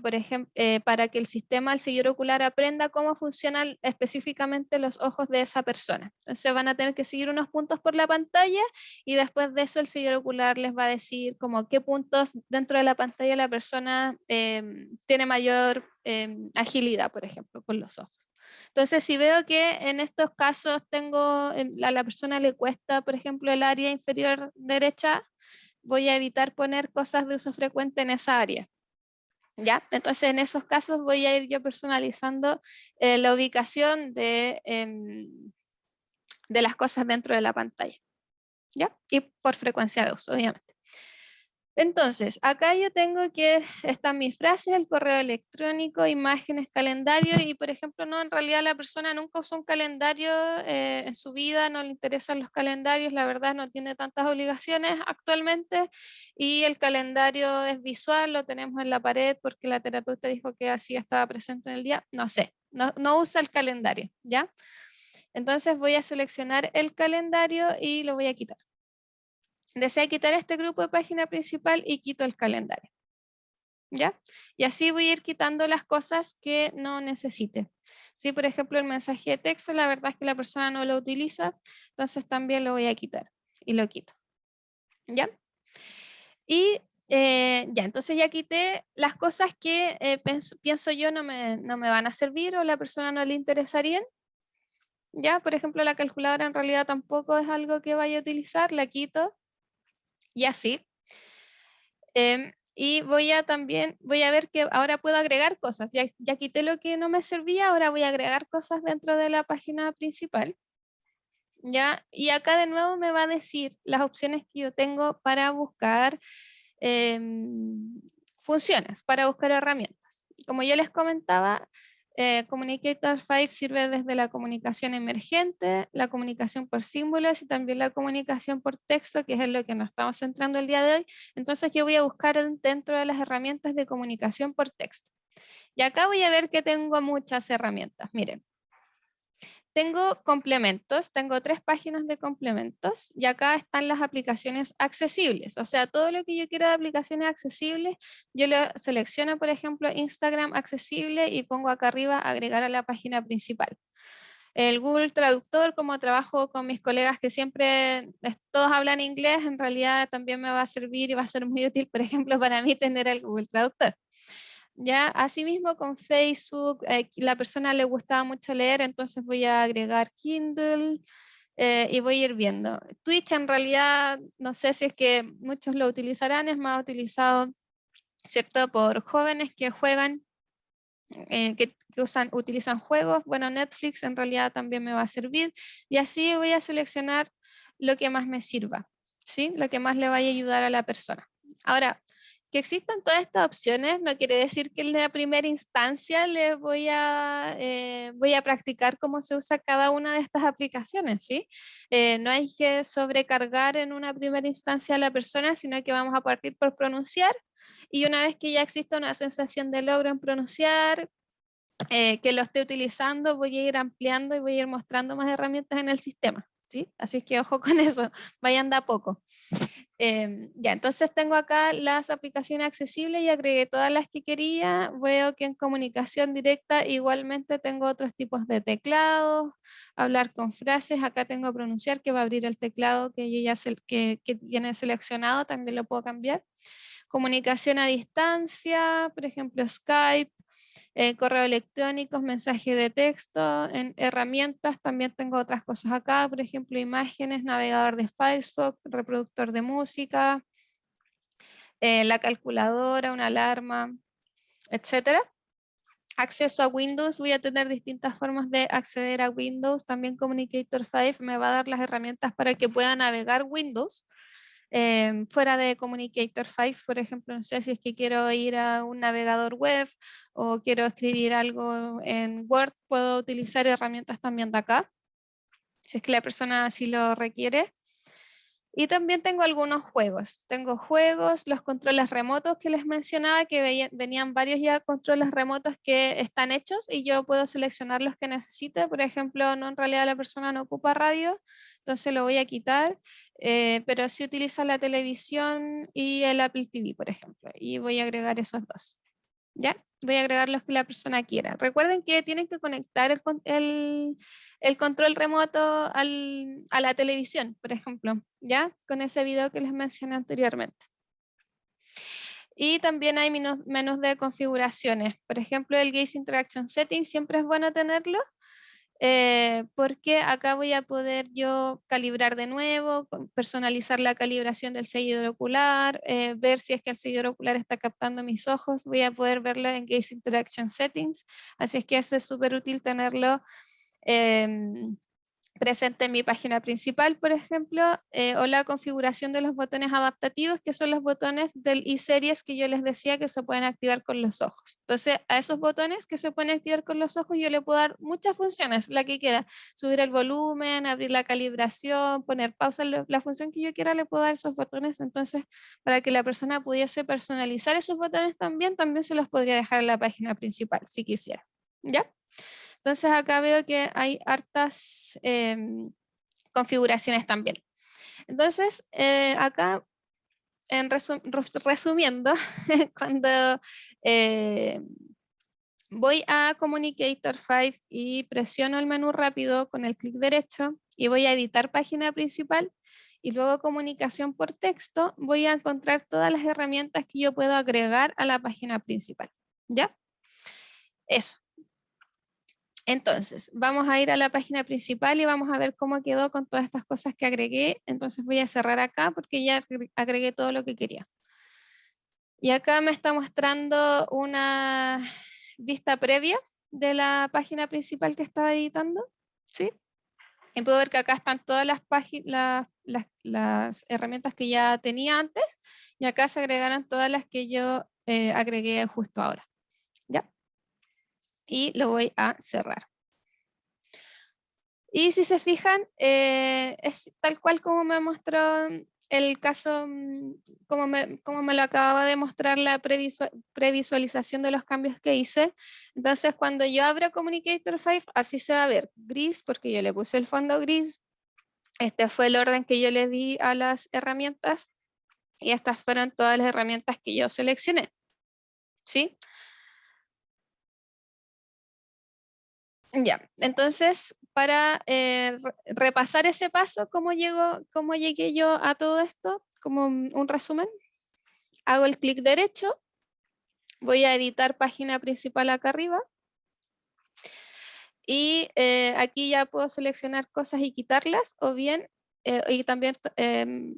Por ejemplo, para que el sistema, el seguidor ocular, aprenda cómo funcionan específicamente los ojos de esa persona. Entonces van a tener que seguir unos puntos por la pantalla y después de eso el seguidor ocular les va a decir como qué puntos dentro de la pantalla la persona tiene mayor agilidad, por ejemplo, con los ojos. Entonces, si veo que en estos casos a la persona le cuesta, por ejemplo, el área inferior derecha, voy a evitar poner cosas de uso frecuente en esa área. ¿Ya? Entonces, en esos casos voy a ir yo personalizando la ubicación de las cosas dentro de la pantalla. ¿Ya? Y por frecuencia de uso, obviamente. Entonces, acá yo tengo que están mis frases, el correo electrónico, imágenes, calendario, y por ejemplo, no, en realidad la persona nunca usó un calendario en su vida, no le interesan los calendarios, la verdad no tiene tantas obligaciones actualmente, y el calendario es visual, lo tenemos en la pared porque la terapeuta dijo que así estaba presente en el día, no sé, no usa el calendario, ¿ya? Entonces voy a seleccionar el calendario y lo voy a quitar. Deseo quitar este grupo de página principal y quito el calendario. ¿Ya? Y así voy a ir quitando las cosas que no necesite. Si por ejemplo el mensaje de texto, la verdad es que la persona no lo utiliza, entonces también lo voy a quitar y lo quito. ¿Ya? Y ya, entonces ya quité las cosas que pienso yo no me van a servir o la persona no le interesarían. Ya, por ejemplo, la calculadora en realidad tampoco es algo que vaya a utilizar, la quito y así. Y voy a ver que ahora puedo agregar cosas. Ya quité lo que no me servía, ahora voy a agregar cosas dentro de la página principal. ¿Ya? Y acá de nuevo me va a decir las opciones que yo tengo para buscar funciones, para buscar herramientas. Como yo les comentaba, Communicator 5 sirve desde la comunicación emergente, la comunicación por símbolos y también la comunicación por texto, que es en lo que nos estamos centrando el día de hoy. Entonces yo voy a buscar dentro de las herramientas de comunicación por texto. Y acá voy a ver que tengo muchas herramientas. Miren. Tengo complementos, tengo 3 páginas de complementos y acá están las aplicaciones accesibles. O sea, todo lo que yo quiera de aplicaciones accesibles, yo lo selecciono, por ejemplo, Instagram accesible y pongo acá arriba agregar a la página principal. El Google Traductor, como trabajo con mis colegas que siempre todos hablan inglés, en realidad también me va a servir y va a ser muy útil, por ejemplo, para mí tener el Google Traductor. Ya, asimismo con Facebook, la persona le gustaba mucho leer, entonces voy a agregar Kindle y voy a ir viendo. Twitch en realidad, no sé si es que muchos lo utilizarán, es más utilizado, ¿cierto? Por jóvenes que juegan, que utilizan juegos. Bueno, Netflix en realidad también me va a servir y así voy a seleccionar lo que más me sirva, ¿sí? Lo que más le vaya a ayudar a la persona. Ahora, que existan todas estas opciones no quiere decir que en la primera instancia le voy a practicar cómo se usa cada una de estas aplicaciones, ¿sí? No hay que sobrecargar en una primera instancia a la persona, sino que vamos a partir por pronunciar y una vez que ya exista una sensación de logro en pronunciar, que lo esté utilizando, voy a ir ampliando y voy a ir mostrando más herramientas en el sistema, ¿sí? Así que ojo con eso, vayan de a poco. Ya, entonces tengo acá las aplicaciones accesibles y agregué todas las que quería. Veo que en comunicación directa igualmente tengo otros tipos de teclados, hablar con frases, acá tengo pronunciar que va a abrir el teclado que yo ya que tiene seleccionado, también lo puedo cambiar. Comunicación a distancia, por ejemplo Skype, correo electrónico, mensaje de texto. En herramientas también tengo otras cosas acá, por ejemplo imágenes, navegador de Firefox, reproductor de música, la calculadora, una alarma, etcétera. Acceso a Windows, voy a tener distintas formas de acceder a Windows. También Communicator 5 me va a dar las herramientas para que pueda navegar Windows. Fuera de Communicator 5, por ejemplo, no sé si es que quiero ir a un navegador web o quiero escribir algo en Word, puedo utilizar herramientas también de acá, si es que la persona así lo requiere. Y también tengo algunos juegos. Tengo juegos, los controles remotos que les mencionaba, que venían varios ya controles remotos que están hechos y yo puedo seleccionar los que necesite. Por ejemplo, no, en realidad la persona no ocupa radio, entonces lo voy a quitar, pero sí utiliza la televisión y el Apple TV, por ejemplo, y voy a agregar esos dos. ¿Ya? Voy a agregar los que la persona quiera. Recuerden que tienen que conectar el control remoto a la televisión, por ejemplo, ¿ya? Con ese video que les mencioné anteriormente. Y también hay menús de configuraciones. Por ejemplo, el Gaze Interaction Settings siempre es bueno tenerlo. Porque acá voy a poder yo calibrar de nuevo, personalizar la calibración del seguidor ocular, ver si es que el seguidor ocular está captando mis ojos, voy a poder verlo en Gaze Interaction Settings, así es que eso es súper útil tenerlo presente en mi página principal, por ejemplo, o la configuración de los botones adaptativos, que son los botones del iSeries que yo les decía que se pueden activar con los ojos. Entonces, a esos botones que se pueden activar con los ojos, yo le puedo dar muchas funciones, la que quiera, subir el volumen, abrir la calibración, poner pausa, la función que yo quiera le puedo dar esos botones. Entonces, para que la persona pudiese personalizar esos botones también se los podría dejar en la página principal, si quisiera. ¿Ya? Entonces acá veo que hay hartas configuraciones también. Entonces acá, resumiendo, cuando voy a Communicator 5 y presiono el menú rápido con el clic derecho y voy a editar página principal y luego comunicación por texto, voy a encontrar todas las herramientas que yo puedo agregar a la página principal. ¿Ya? Eso. Entonces, vamos a ir a la página principal y vamos a ver cómo quedó con todas estas cosas que agregué. Entonces voy a cerrar acá porque ya agregué todo lo que quería. Y acá me está mostrando una vista previa de la página principal que estaba editando. ¿Sí? Y puedo ver que acá están todas las herramientas que ya tenía antes y acá se agregaron todas las que yo agregué justo ahora. ¿Ya? y lo voy a cerrar. Y si se fijan, es tal cual como me mostró el caso, como me lo acababa de mostrar la previsualización de los cambios que hice. Entonces, cuando yo abro Communicator 5, así se va a ver, gris, porque yo le puse el fondo gris. Este fue el orden que yo le di a las herramientas y estas fueron todas las herramientas que yo seleccioné. ¿Sí? Ya, entonces para repasar ese paso, cómo llegué yo a todo esto, como un resumen, hago el clic derecho, voy a editar página principal acá arriba y aquí ya puedo seleccionar cosas y quitarlas o bien y también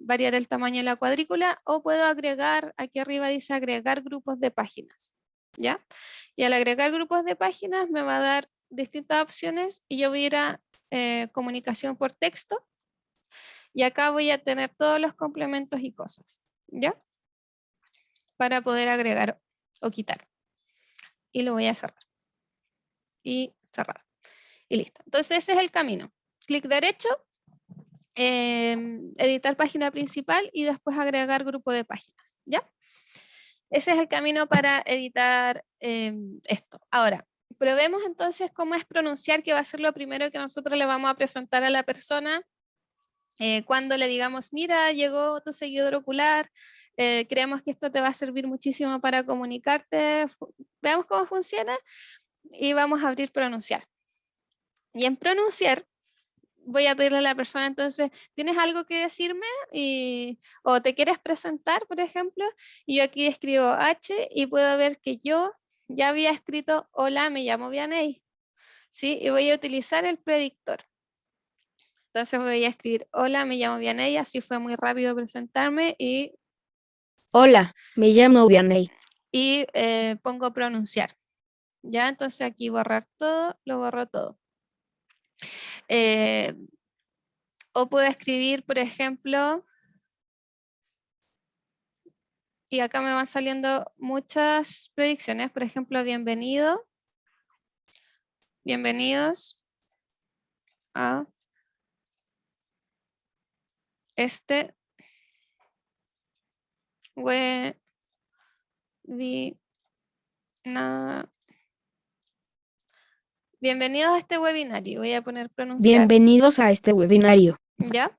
variar el tamaño de la cuadrícula o puedo agregar, aquí arriba dice agregar grupos de páginas, ¿ya? Y al agregar grupos de páginas me va a dar distintas opciones y yo voy a ir a comunicación por texto y acá voy a tener todos los complementos y cosas, ¿ya? Para poder agregar o quitar. Y lo voy a cerrar. Y cerrar. Y listo. Entonces ese es el camino. Clic derecho, editar página principal y después agregar grupo de páginas, ¿ya? Ese es el camino para editar esto. Ahora, probemos entonces cómo es pronunciar, que va a ser lo primero que nosotros le vamos a presentar a la persona cuando le digamos, mira, llegó tu seguidor ocular, creemos que esto te va a servir muchísimo para comunicarte, veamos cómo funciona y vamos a abrir pronunciar. Y en pronunciar, voy a pedirle a la persona, entonces, ¿tienes algo que decirme? O te quieres presentar, por ejemplo, y yo aquí escribo H y puedo ver que yo ya había escrito, hola, me llamo Vianey, ¿sí? Y voy a utilizar el predictor. Entonces voy a escribir, hola, me llamo Vianey, así fue muy rápido presentarme y... Hola, me llamo Vianey. Y pongo pronunciar. Ya, entonces aquí borrar todo, lo borro todo. O puedo escribir, por ejemplo, y acá me van saliendo muchas predicciones, por ejemplo, bienvenidos a este bienvenidos a este webinario. Voy a poner pronunciar. Bienvenidos a este webinario. ¿Ya?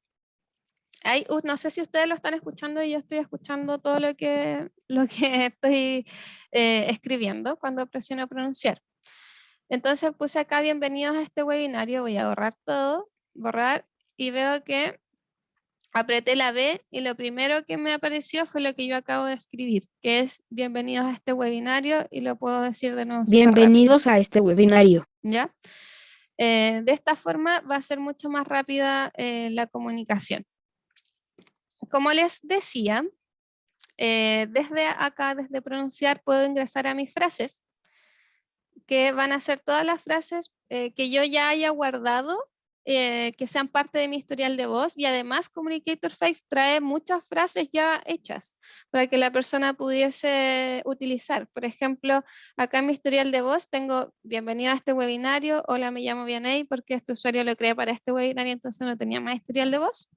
No sé si ustedes lo están escuchando y yo estoy escuchando todo lo que estoy escribiendo cuando presiono pronunciar. Entonces puse acá bienvenidos a este webinario, voy a borrar todo, borrar y veo que apreté la B y lo primero que me apareció fue lo que yo acabo de escribir, que es bienvenidos a este webinario y lo puedo decir de nuevo súper rápido. Bienvenidos a este webinario. ¿Ya? De esta forma va a ser mucho más rápida la comunicación. Como les decía, desde acá, desde pronunciar, puedo ingresar a mis frases, que van a ser todas las frases que yo ya haya guardado, que sean parte de mi historial de voz, y además Communicator 5 trae muchas frases ya hechas para que la persona pudiese utilizar. Por ejemplo, acá en mi historial de voz tengo bienvenido a este webinario, hola, me llamo Vianey, porque este usuario lo creé para este webinario, entonces no tenía más historial de voz.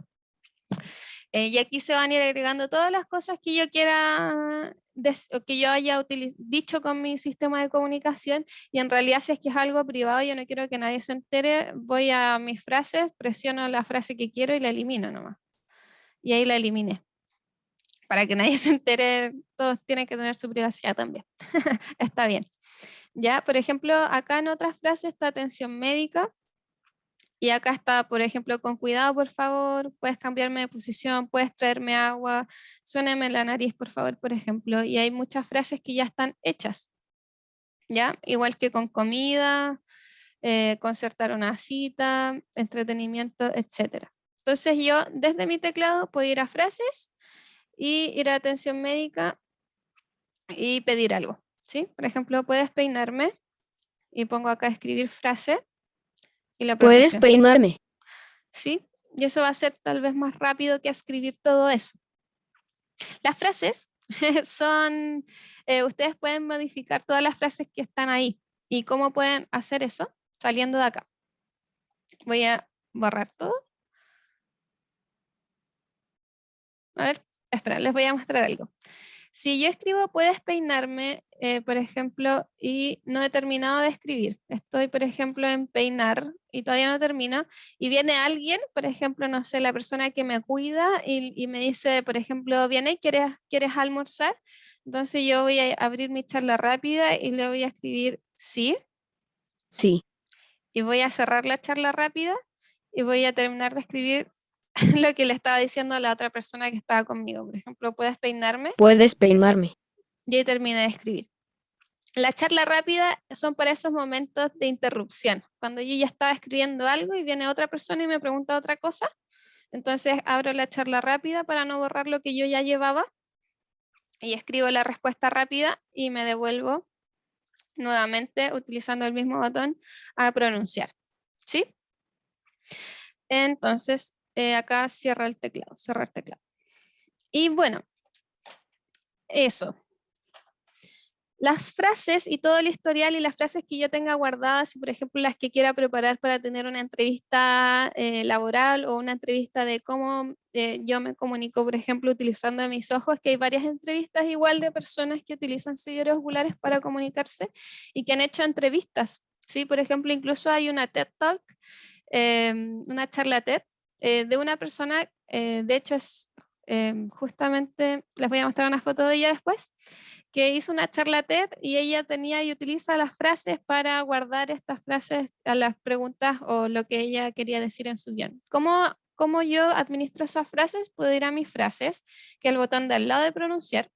Y aquí se van a ir agregando todas las cosas que yo quiera, que yo haya dicho con mi sistema de comunicación, y en realidad si es que es algo privado, yo no quiero que nadie se entere, voy a mis frases, presiono la frase que quiero y la elimino nomás. Y ahí la eliminé. Para que nadie se entere, todos tienen que tener su privacidad también. Está bien. Ya, por ejemplo, acá en otras frases está atención médica. Y acá está, por ejemplo, con cuidado, por favor, puedes cambiarme de posición, puedes traerme agua, suéneme la nariz, por favor, por ejemplo. Y hay muchas frases que ya están hechas, ¿ya? Igual que con comida, concertar una cita, entretenimiento, etc. Entonces yo desde mi teclado puedo ir a frases y ir a atención médica y pedir algo, ¿sí? Por ejemplo, puedes peinarme y pongo acá escribir frase y la ¿Puedes pronunciación. peinarme? ¿Sí? Y eso va a ser tal vez más rápido que escribir todo eso. Las frases son, ustedes pueden modificar todas las frases que están ahí ¿Y cómo pueden hacer eso? Saliendo de acá. Voy a borrar todo. A ver, espera, les voy a mostrar algo. Si yo escribo puedes peinarme, por ejemplo, y no he terminado de escribir. Estoy, por ejemplo, en peinar y todavía no termino. Y viene alguien, por ejemplo, no sé, la persona que me cuida y me dice, por ejemplo, viene, ¿quieres almorzar? Entonces yo voy a abrir mi charla rápida y le voy a escribir sí. Sí. Y voy a cerrar la charla rápida y voy a terminar de escribir lo que le estaba diciendo a la otra persona que estaba conmigo. Por ejemplo, ¿puedes peinarme? Puedes peinarme. Y ahí terminé de escribir. La charla rápida son para esos momentos de interrupción. Cuando yo ya estaba escribiendo algo y viene otra persona y me pregunta otra cosa, entonces abro la charla rápida para no borrar lo que yo ya llevaba y escribo la respuesta rápida y me devuelvo nuevamente utilizando el mismo botón a pronunciar. ¿Sí? Entonces, acá cierra el teclado, cerrar teclado. Y bueno, eso. Las frases y todo el historial y las frases que yo tenga guardadas, y por ejemplo las que quiera preparar para tener una entrevista laboral o una entrevista de cómo yo me comunico, por ejemplo, utilizando mis ojos, que hay varias entrevistas igual de personas que utilizan seguidores oculares para comunicarse y que han hecho entrevistas. ¿Sí? Por ejemplo, incluso hay una TED Talk, una charla TED de una persona, de hecho es justamente, les voy a mostrar una foto de ella después, que hizo una charla TED y ella tenía y utiliza las frases para guardar estas frases a las preguntas o lo que ella quería decir en su guión. ¿Cómo yo administro esas frases? Puedo ir a mis frases, que es el botón de al lado de pronunciar.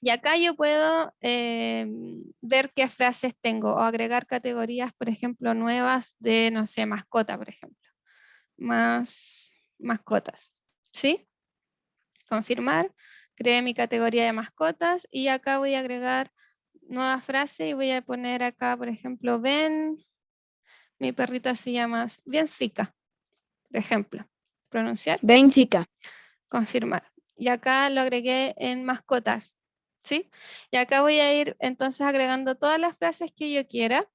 Y acá yo puedo ver qué frases tengo o agregar categorías, por ejemplo, nuevas de, no sé, mascota, por ejemplo. Mascotas. ¿Sí? Confirmar. Creé mi categoría de mascotas y acá voy a agregar nueva frase y voy a poner acá, por ejemplo, ven, mi perrita se llama Vencica, por ejemplo. Pronunciar. Ven, chica. Confirmar. Y acá lo agregué en mascotas. ¿Sí? Y acá voy a ir entonces agregando todas las frases que yo quiera.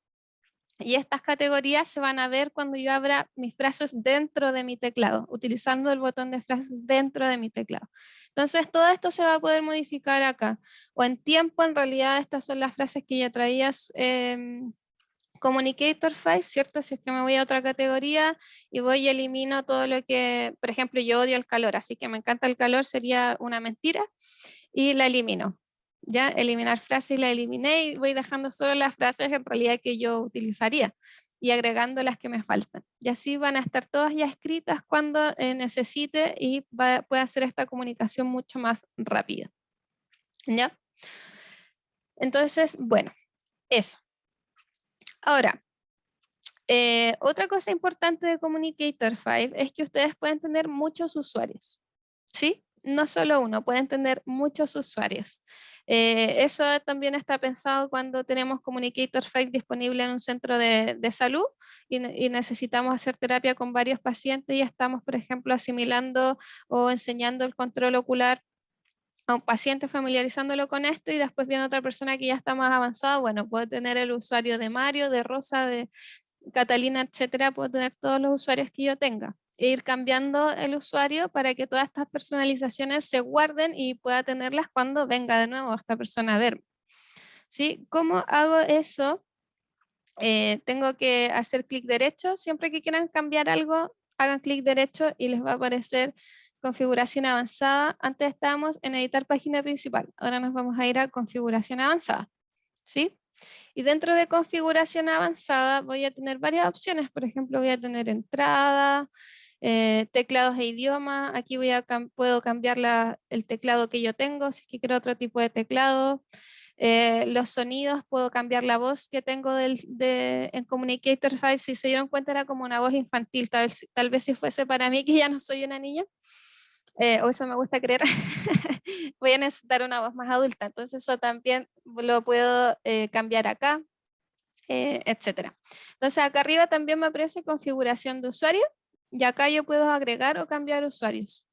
Y estas categorías se van a ver cuando yo abra mis frases dentro de mi teclado, utilizando el botón de frases dentro de mi teclado. Entonces todo esto se va a poder modificar acá. O en tiempo, en realidad estas son las frases que ya traías Communicator 5, ¿cierto? Si es que me voy a otra categoría y voy y elimino todo lo que, por ejemplo, yo odio el calor, así que me encanta el calor, sería una mentira y la elimino. Ya, eliminar frases y la eliminé y voy dejando solo las frases en realidad que yo utilizaría y agregando las que me faltan. Y así van a estar todas ya escritas cuando necesite y pueda hacer esta comunicación mucho más rápida. ¿Ya? Entonces, bueno, eso. Ahora, otra cosa importante de Communicator 5 es que ustedes pueden tener muchos usuarios, ¿sí? No solo uno, pueden tener muchos usuarios. Eso también está pensado cuando tenemos Communicator 5 disponible en un centro de salud y necesitamos hacer terapia con varios pacientes y estamos, por ejemplo, asimilando o enseñando el control ocular a un paciente, familiarizándolo con esto y después viene otra persona que ya está más avanzada. Bueno, puede tener el usuario de Mario, de Rosa, de Catalina, etcétera, puedo tener todos los usuarios que yo tenga e ir cambiando el usuario para que todas estas personalizaciones se guarden y pueda tenerlas cuando venga de nuevo esta persona a verme. ¿Sí? ¿Cómo hago eso? Tengo que hacer clic derecho. Siempre que quieran cambiar algo, hagan clic derecho y les va a aparecer configuración avanzada. Antes estábamos en editar página principal. Ahora nos vamos a ir a configuración avanzada. ¿Sí? Y dentro de configuración avanzada voy a tener varias opciones. Por ejemplo, voy a tener entrada, teclados e idioma. Aquí puedo cambiar el teclado que yo tengo, si es que quiero otro tipo de teclado. Los sonidos, puedo cambiar la voz que tengo en Communicator 5. Si se dieron cuenta, era como una voz infantil. Tal vez si fuese para mí, que ya no soy una niña. O eso me gusta creer, voy a necesitar una voz más adulta. Entonces eso también lo puedo cambiar acá, etcétera. Entonces acá arriba también me aparece configuración de usuario y acá yo puedo agregar o cambiar usuarios.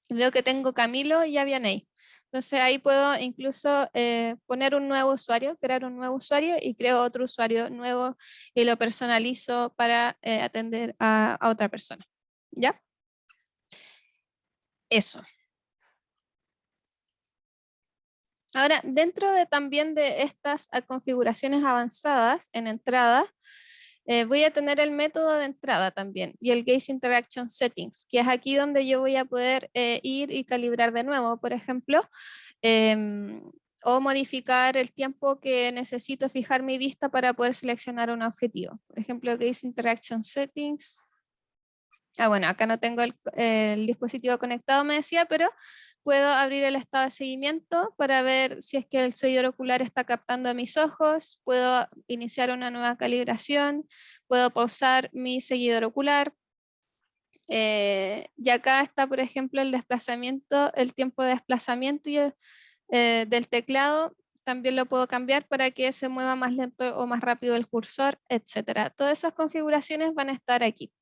Veo que tengo Camilo y Avianey. Entonces ahí puedo incluso poner un nuevo usuario, crear un nuevo usuario y creo otro usuario nuevo y lo personalizo para atender a otra persona. ¿Ya? Eso. Ahora, dentro de también de estas configuraciones avanzadas en entrada, voy a tener el método de entrada también y el Gaze Interaction Settings, que es aquí donde yo voy a poder ir y calibrar de nuevo, por ejemplo, o modificar el tiempo que necesito fijar mi vista para poder seleccionar un objetivo. Por ejemplo, Gaze Interaction Settings. Bueno, acá no tengo el dispositivo conectado, me decía, pero puedo abrir el estado de seguimiento para ver si es que el seguidor ocular está captando mis ojos, puedo iniciar una nueva calibración, puedo pausar mi seguidor ocular. Y acá está, por ejemplo, el desplazamiento, el tiempo de desplazamiento del teclado. También lo puedo cambiar para que se mueva más lento o más rápido el cursor, etcétera. Todas esas configuraciones van a estar aquí.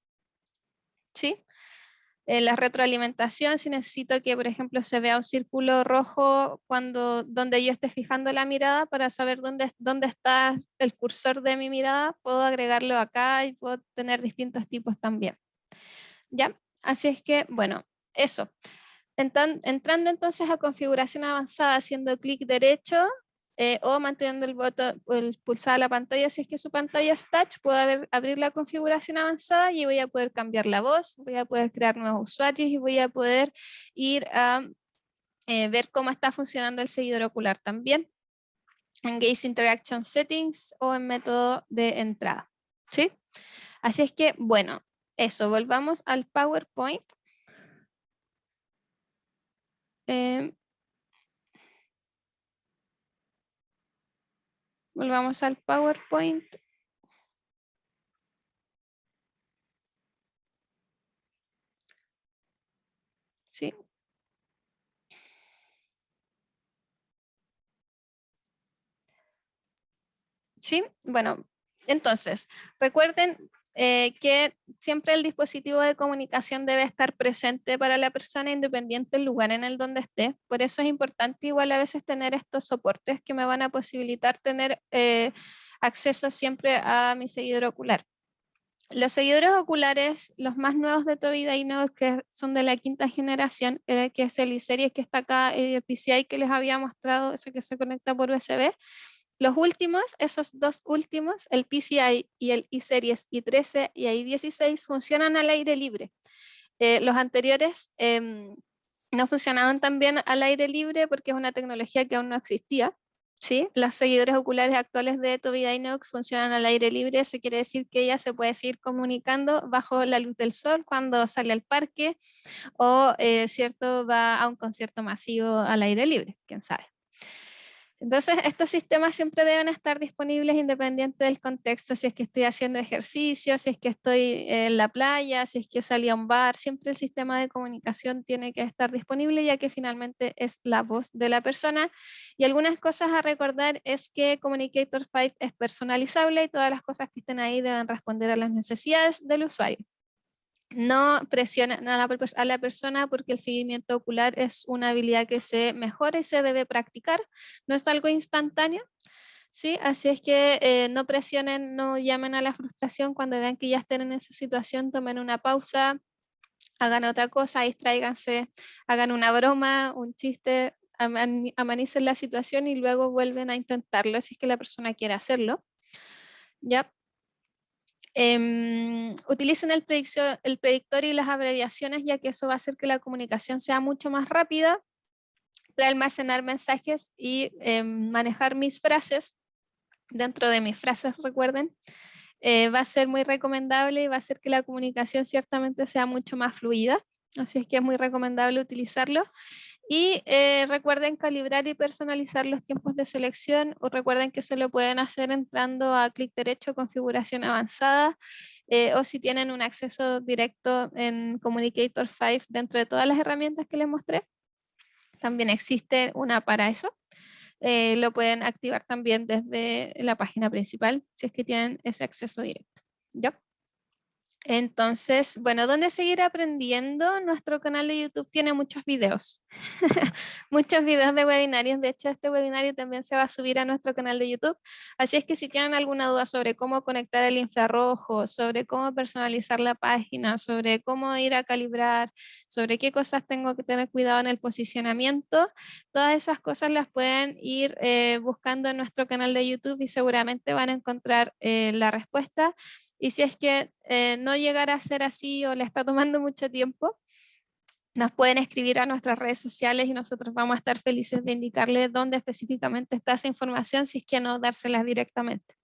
¿Sí? La retroalimentación, si necesito que, por ejemplo, se vea un círculo rojo donde yo esté fijando la mirada para saber dónde está el cursor de mi mirada, puedo agregarlo acá y puedo tener distintos tipos también. ¿Ya? Así es que, bueno, eso. Entrando entonces a configuración avanzada, haciendo clic derecho o manteniendo el botón pulsada la pantalla, si es que su pantalla es touch, puedo abrir la configuración avanzada y voy a poder cambiar la voz, voy a poder crear nuevos usuarios y voy a poder ir a ver cómo está funcionando el seguidor ocular también en Gaze Interaction Settings o en método de entrada. ¿Sí? Así es que, bueno, eso, volvamos al PowerPoint. Volvamos al PowerPoint. Sí. Sí, bueno, entonces, recuerden que siempre el dispositivo de comunicación debe estar presente para la persona independiente del lugar en el donde esté. Por eso es importante igual a veces tener estos soportes que me van a posibilitar tener acceso siempre a mi seguidor ocular. Los seguidores oculares, los más nuevos de Tobii Dynavox, que son de la 5ª generación, que es el iSeries que está acá, el PCI que les había mostrado, ese que se conecta por USB. Los últimos, esos dos últimos, el PCI y el iSeries i13 y i16, funcionan al aire libre. Los anteriores no funcionaban tan bien al aire libre porque es una tecnología que aún no existía. ¿Sí? Los seguidores oculares actuales de Tobii Dynavox funcionan al aire libre, eso quiere decir que ella se puede seguir comunicando bajo la luz del sol cuando sale al parque o cierto, va a un concierto masivo al aire libre, quién sabe. Entonces, estos sistemas siempre deben estar disponibles independiente del contexto, si es que estoy haciendo ejercicio, si es que estoy en la playa, si es que salí a un bar, siempre el sistema de comunicación tiene que estar disponible ya que finalmente es la voz de la persona. Y algunas cosas a recordar es que Communicator 5 es personalizable y todas las cosas que estén ahí deben responder a las necesidades del usuario. No presionen a la persona porque el seguimiento ocular es una habilidad que se mejora y se debe practicar, no es algo instantáneo, ¿sí? Así es que no presionen, no llamen a la frustración cuando vean que ya estén en esa situación, tomen una pausa, hagan otra cosa, distráiganse, hagan una broma, un chiste, amanicen la situación y luego vuelven a intentarlo si es que la persona quiere hacerlo. ¿Ya? Utilicen el predictor y las abreviaciones, ya que eso va a hacer que la comunicación sea mucho más rápida para almacenar mensajes y manejar mis frases. Dentro de mis frases, recuerden, va a ser muy recomendable y va a hacer que la comunicación ciertamente sea mucho más fluida. Así es que es muy recomendable utilizarlo. Y recuerden calibrar y personalizar los tiempos de selección, o recuerden que se lo pueden hacer entrando a clic derecho, configuración avanzada, o si tienen un acceso directo en Communicator 5 dentro de todas las herramientas que les mostré, también existe una para eso. Lo pueden activar también desde la página principal si es que tienen ese acceso directo. ¿Ya? Entonces, bueno, ¿dónde seguir aprendiendo? Nuestro canal de YouTube tiene muchos videos, muchos videos de webinarios. De hecho, este webinario también se va a subir a nuestro canal de YouTube. Así es que si tienen alguna duda sobre cómo conectar el infrarrojo, sobre cómo personalizar la página, sobre cómo ir a calibrar, sobre qué cosas tengo que tener cuidado en el posicionamiento, todas esas cosas las pueden ir buscando en nuestro canal de YouTube y seguramente van a encontrar la respuesta. Y si es que no llegara a ser así o le está tomando mucho tiempo, nos pueden escribir a nuestras redes sociales y nosotros vamos a estar felices de indicarle dónde específicamente está esa información, si es que no dárselas directamente.